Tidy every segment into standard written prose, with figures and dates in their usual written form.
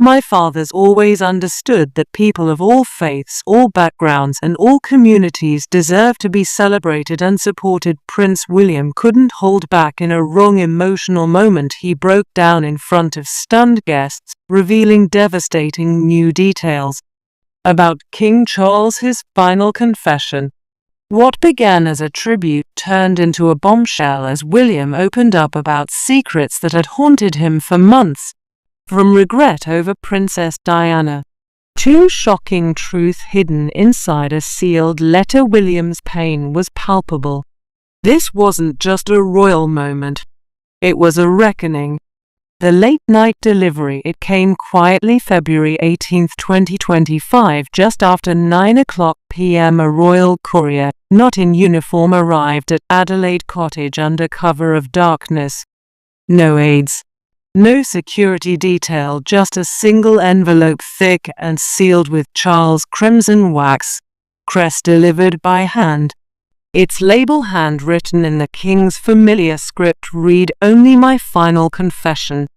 My fathers always understood that people of all faiths, all backgrounds, and all communities deserve to be celebrated and supported. Prince William couldn't hold back. In a wrong emotional moment, he broke down in front of stunned guests, revealing devastating new details about King Charles, his final confession. What began as a tribute turned into a bombshell as William opened up about secrets that had haunted him for months. From regret over Princess Diana to shocking truth hidden inside a sealed letter, William's pain was palpable. This wasn't just a royal moment. It was a reckoning. The late-night delivery. It came quietly. February 18, 2025, just after 9:00 p.m. A royal courier, not in uniform, arrived at Adelaide Cottage under cover of darkness. No aides. No security detail, just a single envelope, thick and sealed with Charles' crimson wax crest, delivered by hand. Its label, handwritten in the king's familiar script, read, "Only my final confession."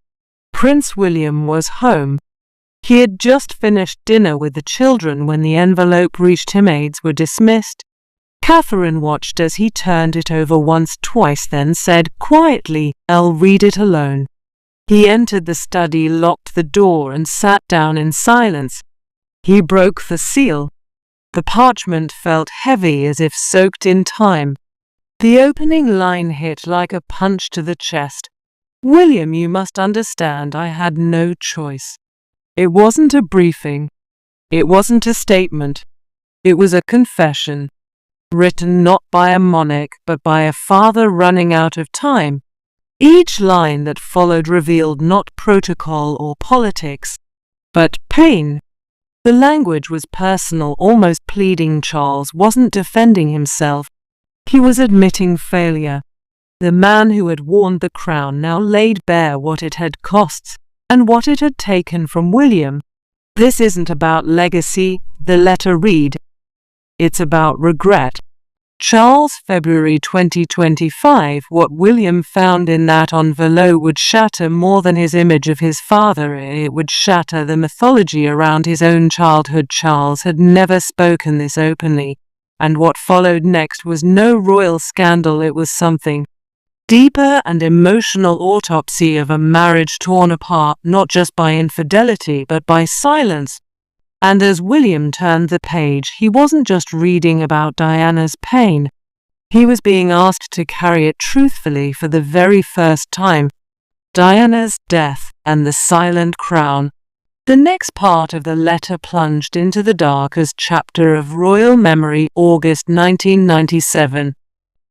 Prince William was home. He had just finished dinner with the children when the envelope reached him. Aides were dismissed. Catherine watched as he turned it over once, twice, then said quietly, "I'll read it alone." He entered the study, locked the door, and sat down in silence. He broke the seal. The parchment felt heavy, as if soaked in time. The opening line hit like a punch to the chest. "William, you must understand, I had no choice." It wasn't a briefing. It wasn't a statement. It was a confession. Written not by a monarch, but by a father running out of time. Each line that followed revealed not protocol or politics, but pain. The language was personal, almost pleading. Charles wasn't defending himself. He was admitting failure. The man who had worn the crown now laid bare what it had cost and what it had taken from William. "This isn't about legacy," the letter read. "It's about regret." Charles, February 2025. What William found in that envelope would shatter more than his image of his father. It would shatter the mythology around his own childhood. Charles had never spoken this openly, and what followed next was no royal scandal. It was something deeper and emotional, autopsy of a marriage torn apart, not just by infidelity, but by silence. And as William turned the page, he wasn't just reading about Diana's pain. He was being asked to carry it truthfully for the very first time. Diana's death and the silent crown. The next part of the letter plunged into the darkest chapter of royal memory. August 1997.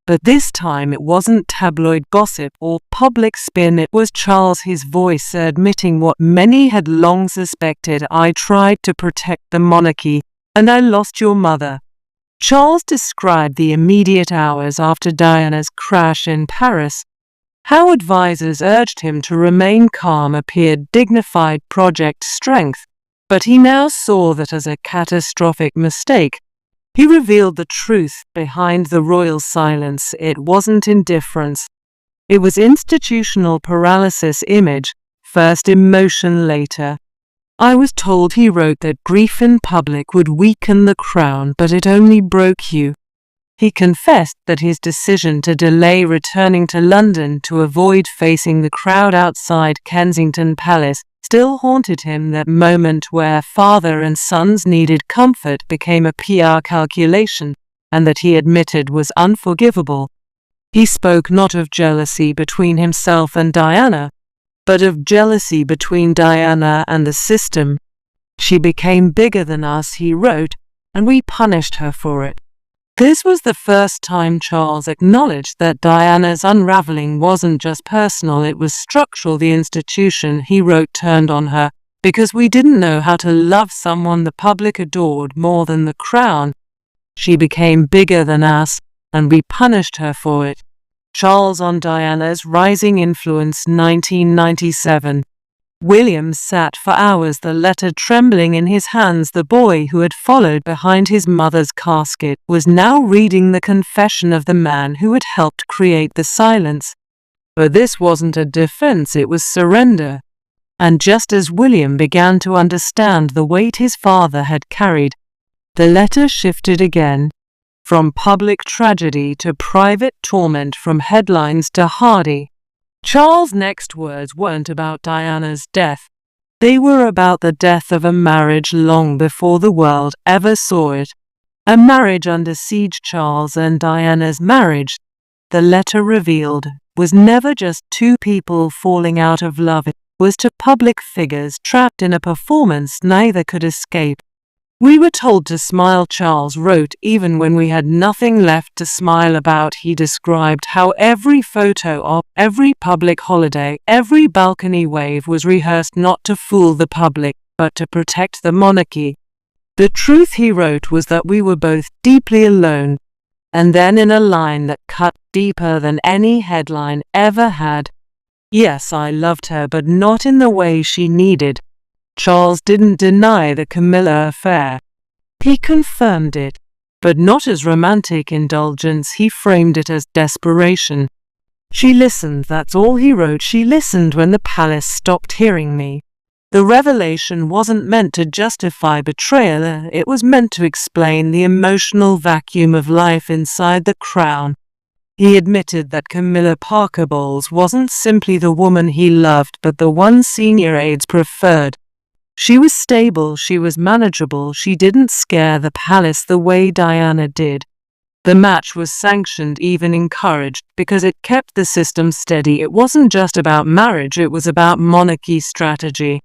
But this time it wasn't tabloid gossip or public spin. It was Charles, his voice, admitting what many had long suspected. "I tried to protect the monarchy, and I lost your mother." Charles described the immediate hours after Diana's crash in Paris. How advisors urged him to remain calm appeared dignified project strength, but he now saw that as a catastrophic mistake. He revealed the truth behind the royal silence. It wasn't indifference. It was institutional paralysis. Image first, emotion later. "I was told," he wrote, "that grief in public would weaken the crown, but it only broke you." He confessed that his decision to delay returning to London to avoid facing the crowd outside Kensington Palace still haunted him. That moment where father and sons needed comfort became a PR calculation, and that he admitted was unforgivable. He spoke not of jealousy between himself and Diana, but of jealousy between Diana and the system. "She became bigger than us," he wrote, "and we punished her for it." This was the first time Charles acknowledged that Diana's unraveling wasn't just personal, it was structural. "The institution," he wrote, "turned on her because we didn't know how to love someone the public adored more than the crown. She became bigger than us, and we punished her for it." Charles on Diana's rising influence. 1997. William sat for hours, the letter trembling in his hands. The boy who had followed behind his mother's casket was now reading the confession of the man who had helped create the silence. But this wasn't a defense, it was surrender. And just as William began to understand the weight his father had carried, the letter shifted again. From public tragedy to private torment, from headlines to Hardy. Charles' next words weren't about Diana's death. They were about the death of a marriage long before the world ever saw it. A marriage under siege. Charles and Diana's marriage, the letter revealed, was never just two people falling out of love. It was two public figures trapped in a performance neither could escape. We were told to smile, Charles wrote, even when we had nothing left to smile about. He described how every photo op, every public holiday, every balcony wave was rehearsed not to fool the public, but to protect the monarchy. The truth, he wrote, was that we were both deeply alone. And then, in a line that cut deeper than any headline ever had, yes, I loved her, but not in the way she needed. Charles didn't deny the Camilla affair. He confirmed it, but not as romantic indulgence. He framed it as desperation. She listened, that's all he wrote. She listened when the palace stopped hearing me. The revelation wasn't meant to justify betrayal, it was meant to explain the emotional vacuum of life inside the crown. He admitted that Camilla Parker Bowles wasn't simply the woman he loved, but the one senior aides preferred. She was stable, she was manageable, she didn't scare the palace the way Diana did. The match was sanctioned, even encouraged, because it kept the system steady. It wasn't just about marriage, it was about monarchy strategy.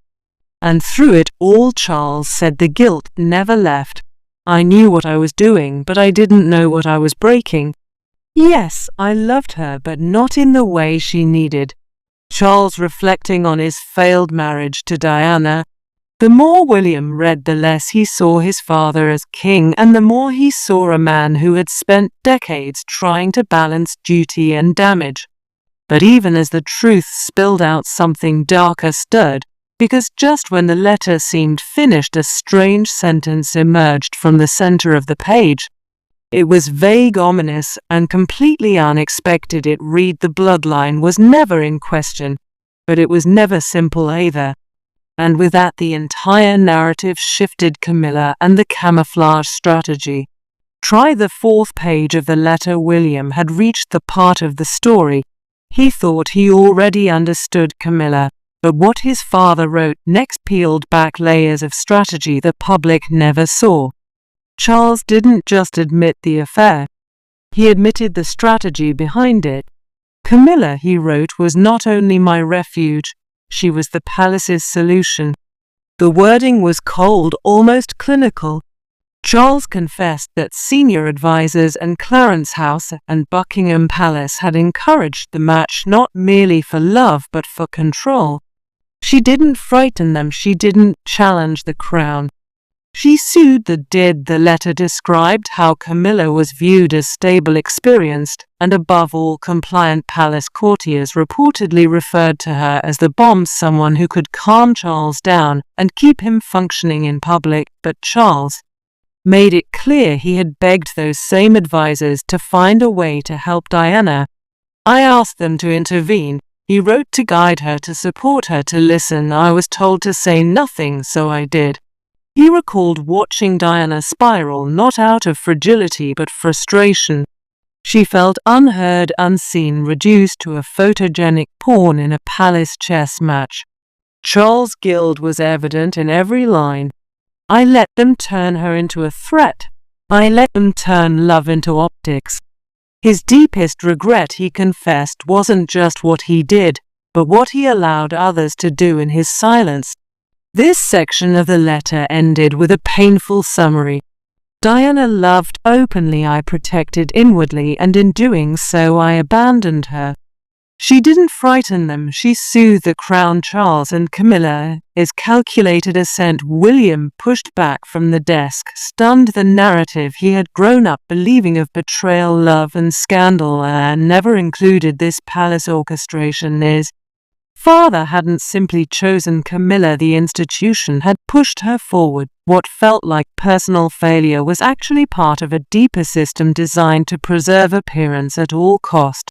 And through it all, Charles said, the guilt never left. I knew what I was doing, but I didn't know what I was breaking. Yes, I loved her, but not in the way she needed. Charles, reflecting on his failed marriage to Diana, the more William read, the less he saw his father as king, and the more he saw a man who had spent decades trying to balance duty and damage. But even as the truth spilled out, something darker stirred, because just when the letter seemed finished, a strange sentence emerged from the center of the page. It was vague, ominous, and completely unexpected. It read, the bloodline was never in question, but it was never simple either. And with that, the entire narrative shifted. Camilla and the camouflage strategy. Try the fourth page of the letter. William had reached the part of the story. He thought he already understood Camilla, but what his father wrote next peeled back layers of strategy the public never saw. Charles didn't just admit the affair. He admitted the strategy behind it. Camilla, he wrote, was not only my refuge, she was the palace's solution. The wording was cold, almost clinical. Charles confessed that senior advisors and Clarence House and Buckingham Palace had encouraged the match not merely for love but for control. She didn't frighten them, she didn't challenge the crown. She soothed the dead. The letter described how Camilla was viewed as stable, experienced, and above all compliant. Palace courtiers reportedly referred to her as the bomb, someone who could calm Charles down and keep him functioning in public. But Charles made it clear he had begged those same advisors to find a way to help Diana. I asked them to intervene, he wrote, to guide her, to support her, to listen. I was told to say nothing, so I did. He recalled watching Diana spiral, not out of fragility but frustration. She felt unheard, unseen, reduced to a photogenic pawn in a palace chess match. Charles' guilt was evident in every line. I let them turn her into a threat. I let them turn love into optics. His deepest regret, he confessed, wasn't just what he did, but what he allowed others to do in his silence. This section of the letter ended with a painful summary. Diana loved openly, I protected inwardly, and in doing so I abandoned her. She didn't frighten them, she soothed the crown. Charles and Camilla, his calculated ascent. William pushed back from the desk, stunned. The narrative he had grown up believing of betrayal, love, and scandal never included this palace orchestration. His father hadn't simply chosen Camilla, the institution had pushed her forward. What felt like personal failure was actually part of a deeper system designed to preserve appearance at all cost.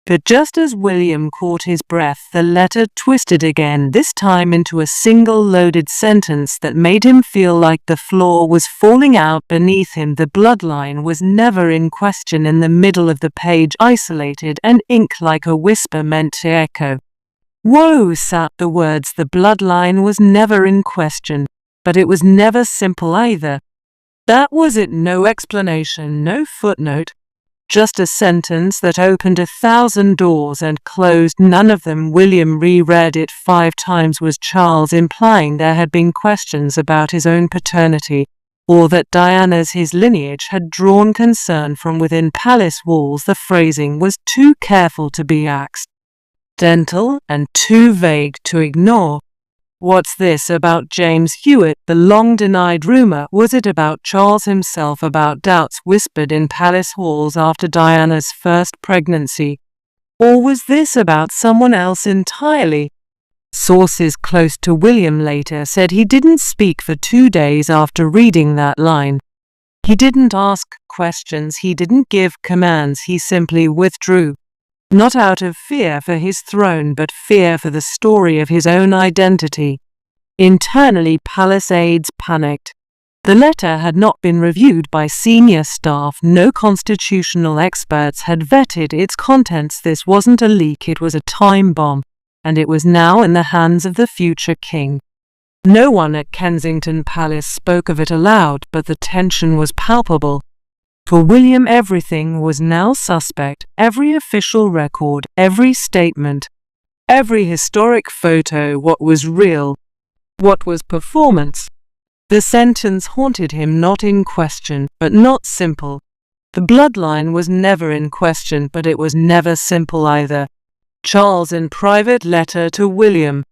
But just as William caught his breath, the letter twisted again, this time into a single loaded sentence that made him feel like the floor was falling out beneath him. The bloodline was never in question. In the middle of the page, isolated and ink like a whisper meant to echo. Woe sat the words. The bloodline was never in question, but it was never simple either. That was it. No explanation, no footnote. Just a sentence that opened 1,000 doors and closed none of them. William reread it 5 times. Was Charles implying there had been questions about his own paternity, or that Diana's his lineage had drawn concern from within palace walls? The phrasing was too careful to be accidental and too vague to ignore. What's this about James Hewitt, the long-denied rumor? Was it about Charles himself, about doubts whispered in palace halls after Diana's first pregnancy? Or was this about someone else entirely? Sources close to William later said he didn't speak for 2 days after reading that line. He didn't ask questions, he didn't give commands, he simply withdrew. Not out of fear for his throne, but fear for the story of his own identity. Internally, palace aides panicked. The letter had not been reviewed by senior staff. No constitutional experts had vetted its contents. This wasn't a leak, it was a time bomb, and it was now in the hands of the future king. No one at Kensington Palace spoke of it aloud, but the tension was palpable. For William, everything was now suspect. Every official record, every statement, every historic photo. What was real? What was performance? The sentence haunted him. Not in question, but not simple. The bloodline was never in question, but it was never simple either. Charles in private letter to William.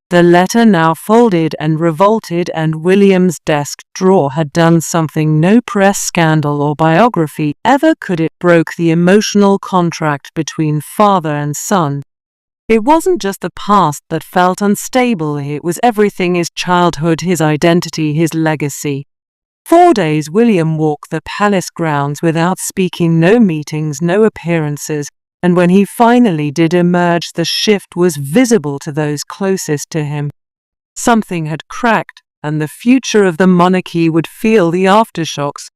The letter now folded and revolted, and William's desk drawer had done something no press scandal or biography ever could. It broke the emotional contract between father and son. It wasn't just the past that felt unstable, it was everything: his childhood, his identity, his legacy. 4 days William walked the palace grounds without speaking, no meetings, no appearances. And when he finally did emerge, the shift was visible to those closest to him. Something had cracked, and the future of the monarchy would feel the aftershocks.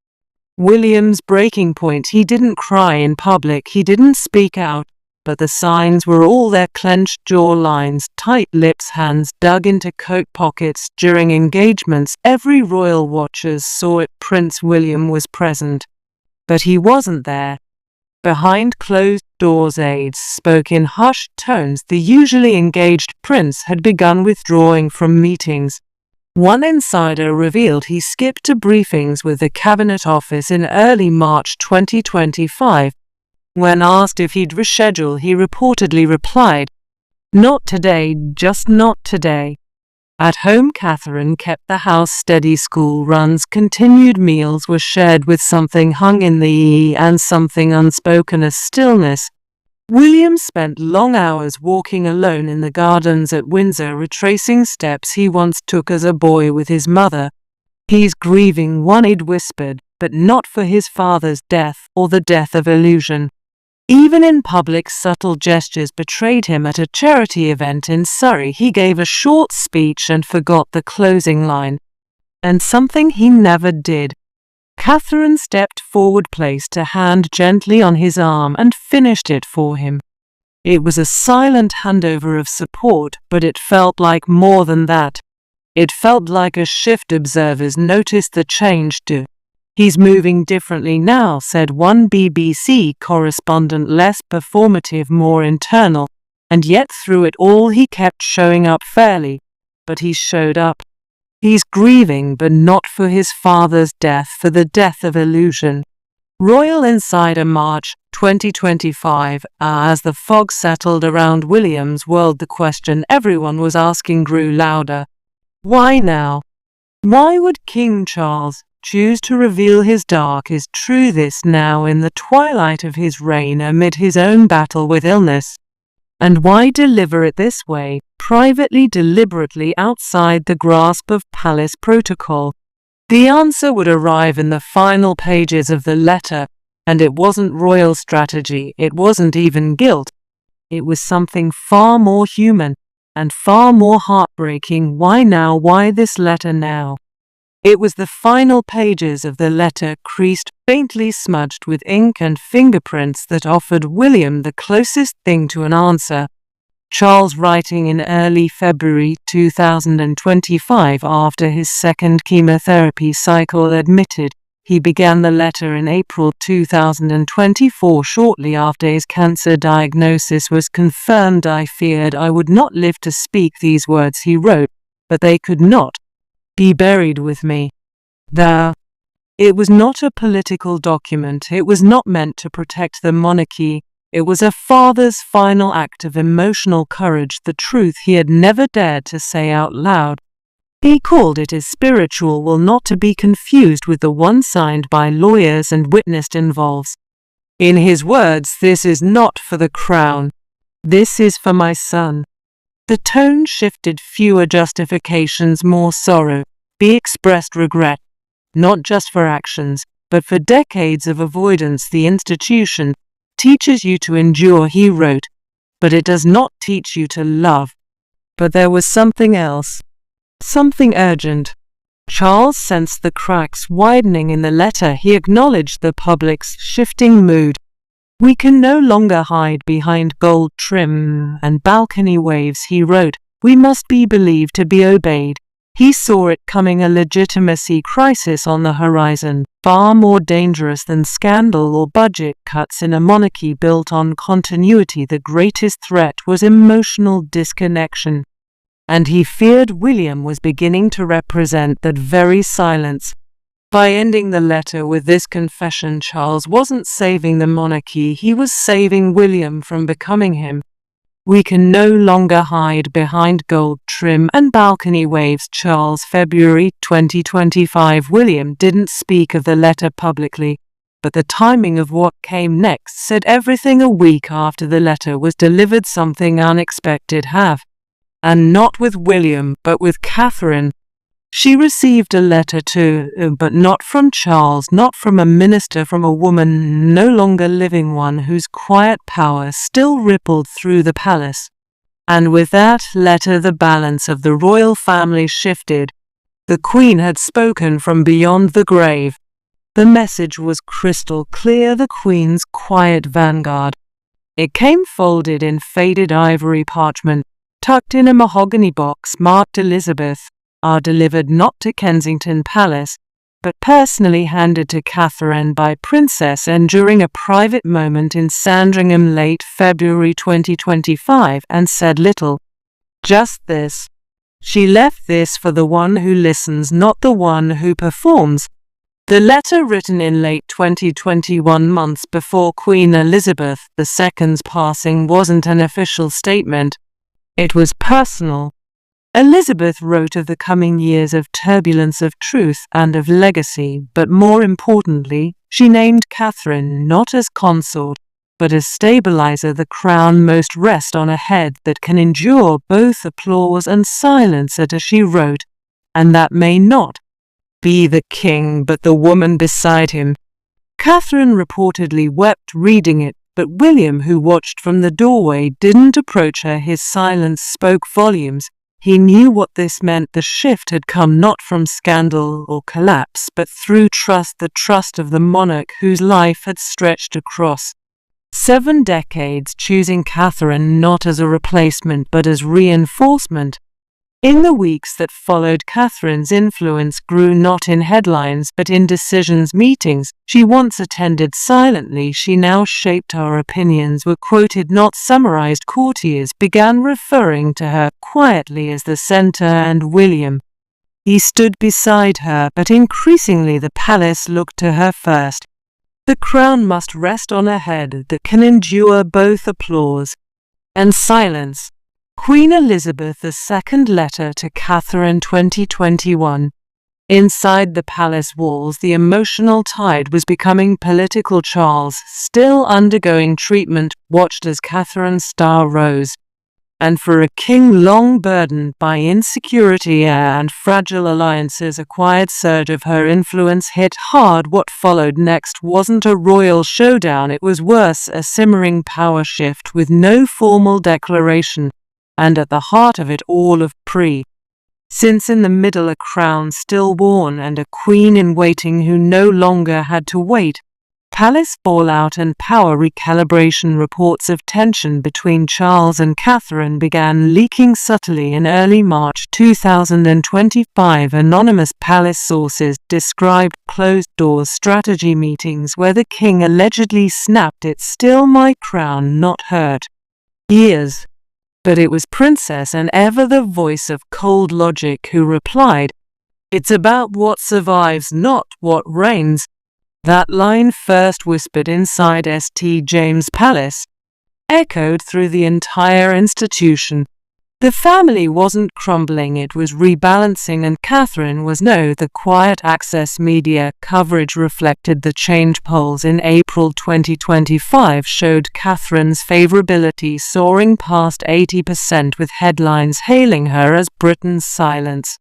William's breaking point: he didn't cry in public, he didn't speak out, but the signs were all there: clenched jaw lines, tight lips, hands dug into coat pockets. During engagements, every royal watcher saw it. Prince William was present, but he wasn't there. Behind closed doors, aides spoke in hushed tones. The usually engaged prince had begun withdrawing from meetings. One insider revealed he skipped to briefings with the Cabinet Office in early March 2025. When asked if he'd reschedule, he reportedly replied, "Not today, just not today." At home, Catherine kept the house steady. School runs continued. Meals were shared with something hung in the air and something unspoken: a stillness. William spent long hours walking alone in the gardens at Windsor, retracing steps he once took as a boy with his mother. "He's grieving," one aide whispered, "but not for his father's death, or the death of illusion." Even in public, subtle gestures betrayed him. At a charity event in Surrey, he gave a short speech and forgot the closing line. And something he never did. Catherine stepped forward, placed a hand gently on his arm, and finished it for him. It was a silent handover of support, but it felt like more than that. It felt like a shift. Observers noticed the change too. "He's moving differently now," said one BBC correspondent, "less performative, more internal. And yet through it all he kept showing up fairly. But he showed up. He's grieving, but not for his father's death, for the death of illusion." Royal Insider, March 2025. As the fog settled around William's world, the question everyone was asking grew louder. Why now? Why would King Charles choose to reveal his darkest truth this now, in the twilight of his reign, amid his own battle with illness? And why deliver it this way, privately, deliberately, outside the grasp of palace protocol? The answer would arrive in the final pages of the letter, and it wasn't royal strategy, it wasn't even guilt, It was something far more human and far more heartbreaking. Why now? Why this letter now? It was the final pages of the letter, creased, faintly smudged with ink and fingerprints, that offered William the closest thing to an answer. Charles, writing in early February 2025 after his second chemotherapy cycle, admitted he began the letter in April 2024, shortly after his cancer diagnosis was confirmed. "I feared I would not live to speak these words," he wrote, "but they could not be buried with me." It was not a political document. It was not meant to protect the monarchy. It was a father's final act of emotional courage, the truth he had never dared to say out loud. He called it his spiritual will, not to be confused with the one signed by lawyers and witnessed involves. In his words, "This is not for the crown. This is for my son." The tone shifted. Fewer justifications, more sorrow. Be expressed regret, not just for actions, but for decades of avoidance. "The institution teaches you to endure," he wrote, "but it does not teach you to love." But there was something else. Something urgent. Charles sensed the cracks widening in the letter. He acknowledged the public's shifting mood. "We can no longer hide behind gold trim and balcony waves," he wrote. "We must be believed to be obeyed." He saw it coming, a legitimacy crisis on the horizon, far more dangerous than scandal or budget cuts in a monarchy built on continuity. The greatest threat was emotional disconnection, and he feared William was beginning to represent that very silence. By ending the letter with this confession, Charles wasn't saving the monarchy, he was saving William from becoming him. "We can no longer hide behind gold trim and balcony waves." Charles, February 2025. William didn't speak of the letter publicly, but the timing of what came next said everything. A week after the letter was delivered, something unexpected happened. And not with William, but with Catherine. She received a letter too, but not from Charles, not from a minister, from a woman no longer living, one whose quiet power still rippled through the palace. And with that letter, the balance of the royal family shifted. The Queen had spoken from beyond the grave. The message was crystal clear, the Queen's quiet vanguard. It came folded in faded ivory parchment, tucked in a mahogany box marked Elizabeth, are delivered not to Kensington Palace, but personally handed to Catherine by Princess Anne during a private moment in Sandringham, late February 2025, and said little. Just this. She left this for the one who listens, not the one who performs. The letter, written in late 2021, months before Queen Elizabeth II's passing, wasn't an official statement. It was personal. Elizabeth wrote of the coming years of turbulence, of truth, and of legacy, but more importantly, she named Catherine not as consort, but as stabilizer. "The crown must rest on a head that can endure both applause and silence," she wrote, "and that may not be the king, but the woman beside him." Catherine reportedly wept reading it, but William, who watched from the doorway, didn't approach her. His silence spoke volumes. He knew what this meant. The shift had come not from scandal or collapse, but through trust, the trust of the monarch whose life had stretched across 7 decades, choosing Catherine not as a replacement but as reinforcement. In the weeks that followed, Catherine's influence grew, not in headlines but in decisions. Meetings she once attended silently, she now shaped. Our opinions were quoted, not summarized. Courtiers began referring to her quietly as the center, and William, he stood beside her, but increasingly the palace looked to her first. The crown must rest on a head that can endure both applause and silence. Queen Elizabeth II letter to Catherine, 2021. Inside the palace walls, the emotional tide was becoming political. Charles, still undergoing treatment, watched as Catherine's star rose. and for a king long burdened by insecurity and fragile alliances, a quiet surge of her influence hit hard. What followed next wasn't a royal showdown, it was worse, a simmering power shift with no formal declaration, and at the heart of it all of since in the middle a crown still worn and a queen in waiting who no longer had to wait. Palace fallout and power recalibration. Reports of tension between Charles and Catherine began leaking subtly in early March 2025. Anonymous palace sources described closed-door strategy meetings where the king allegedly snapped, "It's still my crown, not hurt." Years. But it was Princess and ever the voice of cold logic who replied, "It's about what survives, not what reigns." That line, first whispered inside St. James Palace, echoed through the entire institution. The family wasn't crumbling, it was rebalancing, and Catherine was no. The quiet access media coverage reflected the change. Polls in April 2025 showed Catherine's favourability soaring past 80%, with headlines hailing her as Britain's silence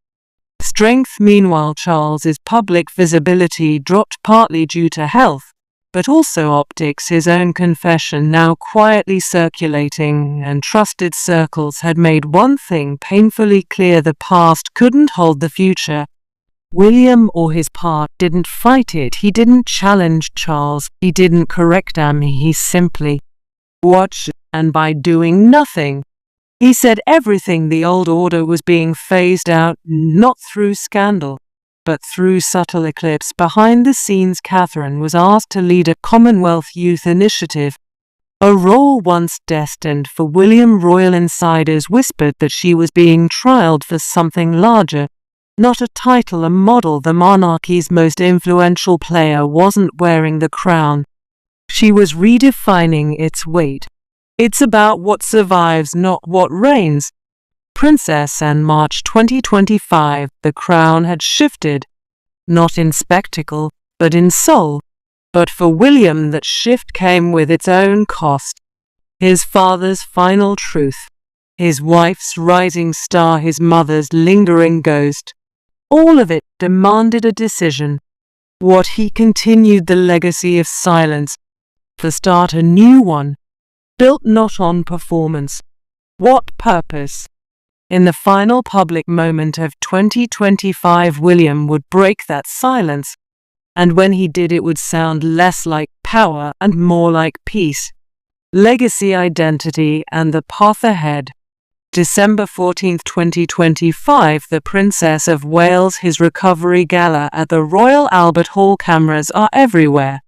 strength. Meanwhile, Charles's public visibility dropped, partly due to health, but also optics. His own confession now quietly circulating, and trusted circles had made one thing painfully clear: the past couldn't hold the future. William, or his part, didn't fight it. He didn't challenge Charles. He didn't correct him. He simply watched, and by doing nothing, he said everything. The old order was being phased out, not through scandal, but through subtle eclipse. Behind the scenes, Catherine was asked to lead a Commonwealth youth initiative, a role once destined for William. Royal insiders whispered that she was being trialled for something larger, not a title, a model. The monarchy's most influential player wasn't wearing the crown. She was redefining its weight. It's about what survives, not what reigns. Princess and March 2025, the crown had shifted, not in spectacle, but in soul. But for William, that shift came with its own cost. His father's final truth, his wife's rising star, his mother's lingering ghost. All of it demanded a decision. Would he continue the legacy of silence, to start a new one, built not on performance? What purpose? In the final public moment of 2025, William would break that silence, and when he did, it would sound less like power and more like peace, legacy, identity, and the path ahead. December 14, 2025, the Princess of Wales, his recovery gala at the Royal Albert Hall. Cameras are everywhere.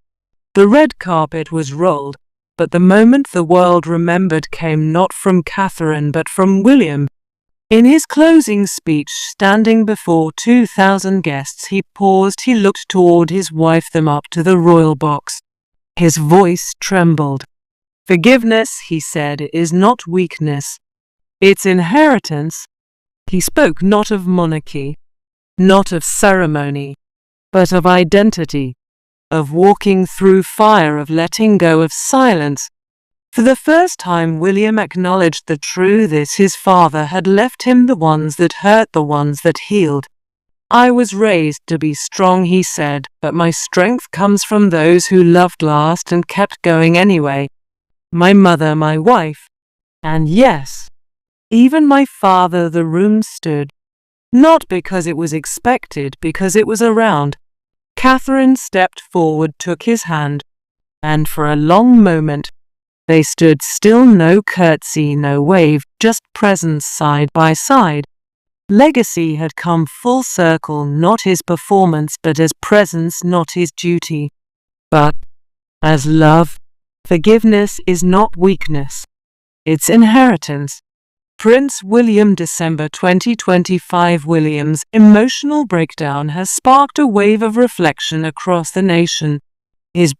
The red carpet was rolled, but the moment the world remembered came not from Catherine but from William. In his closing speech, standing before 2,000 guests, he paused. He looked toward his wife, them up to the royal box. His voice trembled. "Forgiveness," he said, "is not weakness. It's inheritance." He spoke not of monarchy, not of ceremony, but of identity, of walking through fire, of letting go of silence. For the first time, William acknowledged the truth his father had left him, the ones that hurt, the ones that healed. "I was raised to be strong," he said, "but my strength comes from those who loved last and kept going anyway. My mother, my wife, and yes, even my father." The room stood, not because it was expected, because it was around. Catherine stepped forward, took his hand, and for a long moment, they stood still. No curtsy, no wave, just presence side by side. Legacy had come full circle, not his performance, but as presence, not his duty, but as love. Forgiveness is not weakness. It's inheritance. Prince William, December 2025. William's emotional breakdown has sparked a wave of reflection across the nation. His